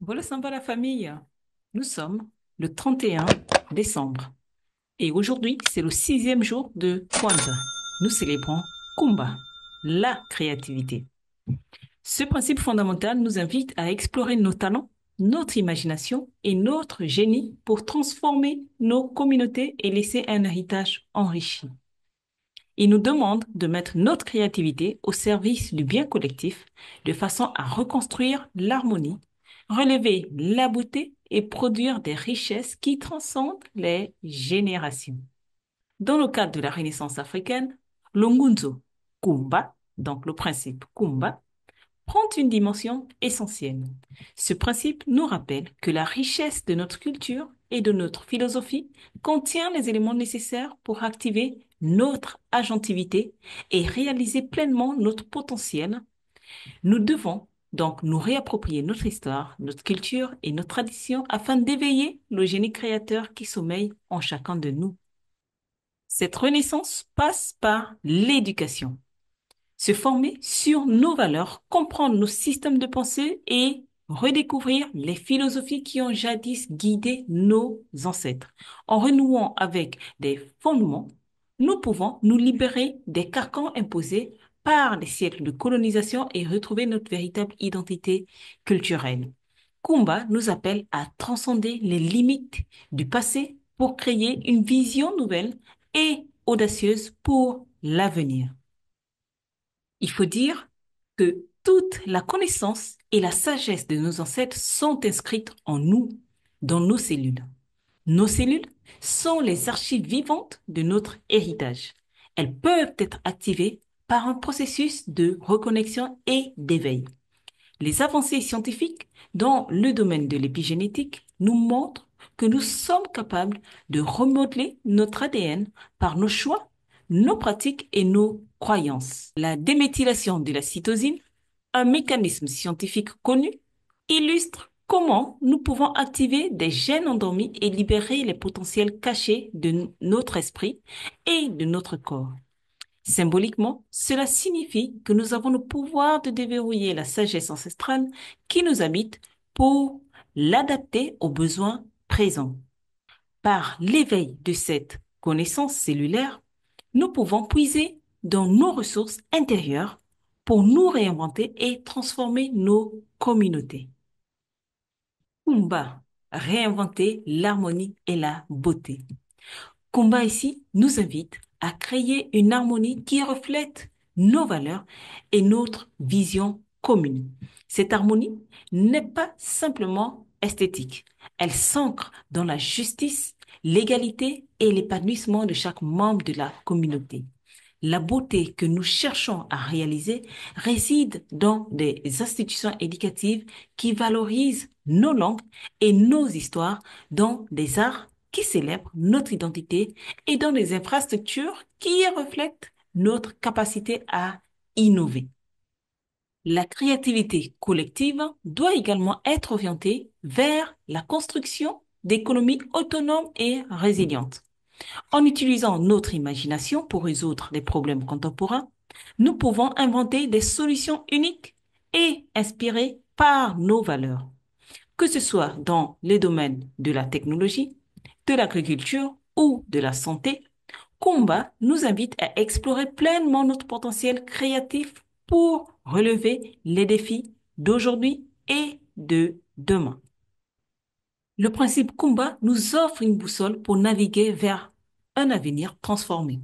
Voilà sympa la famille. Nous sommes le 31 décembre et aujourd'hui, c'est le sixième jour de Kwanzaa. Nous célébrons Kumba, la créativité. Ce principe fondamental nous invite à explorer nos talents, notre imagination et notre génie pour transformer nos communautés et laisser un héritage enrichi. Il nous demande de mettre notre créativité au service du bien collectif de façon à reconstruire l'harmonie, relever la beauté et produire des richesses qui transcendent les générations. Dans le cadre de la Renaissance africaine, le Ngunzo Kumba, donc le principe Kumba, prend une dimension essentielle. Ce principe nous rappelle que la richesse de notre culture et de notre philosophie contient les éléments nécessaires pour activer notre agentivité et réaliser pleinement notre potentiel. Nous devons donc nous réapproprier notre histoire, notre culture et nos traditions afin d'éveiller le génie créateur qui sommeille en chacun de nous. Cette renaissance passe par l'éducation, se former sur nos valeurs, comprendre nos systèmes de pensée et redécouvrir les philosophies qui ont jadis guidé nos ancêtres. En renouant avec des fondements, nous pouvons nous libérer des carcans imposés par les siècles de colonisation et retrouver notre véritable identité culturelle. Kumba nous appelle à transcender les limites du passé pour créer une vision nouvelle et audacieuse pour l'avenir. Il faut dire que toute la connaissance et la sagesse de nos ancêtres sont inscrites en nous, dans nos cellules. Nos cellules sont les archives vivantes de notre héritage. Elles peuvent être activées par un processus de reconnexion et d'éveil. Les avancées scientifiques dans le domaine de l'épigénétique nous montrent que nous sommes capables de remodeler notre ADN par nos choix, nos pratiques et nos croyances. La déméthylation de la cytosine, un mécanisme scientifique connu, illustre comment nous pouvons activer des gènes endormis et libérer les potentiels cachés de notre esprit et de notre corps. Symboliquement, cela signifie que nous avons le pouvoir de déverrouiller la sagesse ancestrale qui nous habite pour l'adapter aux besoins présents. Par l'éveil de cette connaissance cellulaire, nous pouvons puiser dans nos ressources intérieures pour nous réinventer et transformer nos communautés. Kumba, réinventer l'harmonie et la beauté. Kumba ici nous invite à créer une harmonie qui reflète nos valeurs et notre vision commune. Cette harmonie n'est pas simplement esthétique. Elle s'ancre dans la justice, l'égalité et l'épanouissement de chaque membre de la communauté. La beauté que nous cherchons à réaliser réside dans des institutions éducatives qui valorisent nos langues et nos histoires, dans des arts qui célèbrent notre identité et dans des infrastructures qui reflètent notre capacité à innover. La créativité collective doit également être orientée vers la construction d'économies autonomes et résilientes. En utilisant notre imagination pour résoudre des problèmes contemporains, nous pouvons inventer des solutions uniques et inspirées par nos valeurs. Que ce soit dans les domaines de la technologie, de l'agriculture ou de la santé, Kumba nous invite à explorer pleinement notre potentiel créatif pour relever les défis d'aujourd'hui et de demain. Le principe Kumba nous offre une boussole pour naviguer vers un avenir transformé.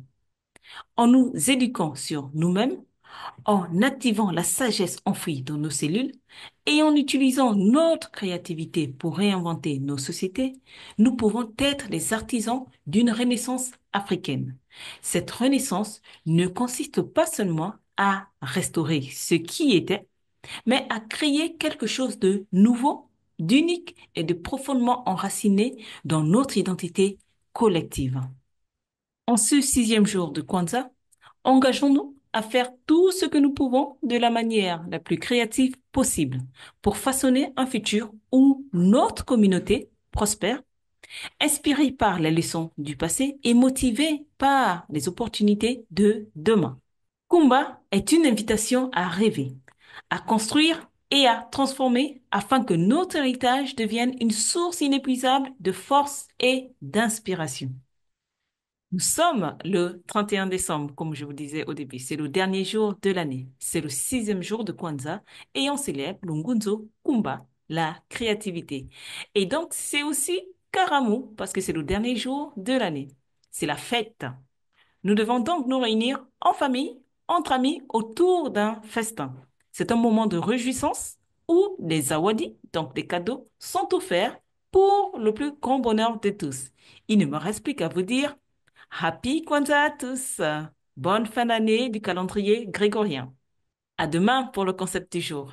En nous éduquant sur nous-mêmes, en activant la sagesse enfouie dans nos cellules et en utilisant notre créativité pour réinventer nos sociétés, nous pouvons être les artisans d'une renaissance africaine. Cette renaissance ne consiste pas seulement à restaurer ce qui était, mais à créer quelque chose de nouveau, d'unique et de profondément enraciné dans notre identité collective. En ce sixième jour de Kwanzaa, engageons-nous à faire tout ce que nous pouvons de la manière la plus créative possible pour façonner un futur où notre communauté prospère, inspirée par les leçons du passé et motivée par les opportunités de demain. Kumba est une invitation à rêver, à construire et à transformer afin que notre héritage devienne une source inépuisable de force et d'inspiration. Nous sommes le 31 décembre, comme je vous disais au début. C'est le dernier jour de l'année. C'est le sixième jour de Kwanzaa et on célèbre le Ngunzo Kumba, la créativité. Et donc, c'est aussi Karamu parce que c'est le dernier jour de l'année. C'est la fête. Nous devons donc nous réunir en famille, entre amis, autour d'un festin. C'est un moment de réjouissance où des awadis, donc des cadeaux, sont offerts pour le plus grand bonheur de tous. Il ne me reste plus qu'à vous dire Happy Kwanzaa à tous! Bonne fin d'année du calendrier grégorien. À demain pour le concept du jour.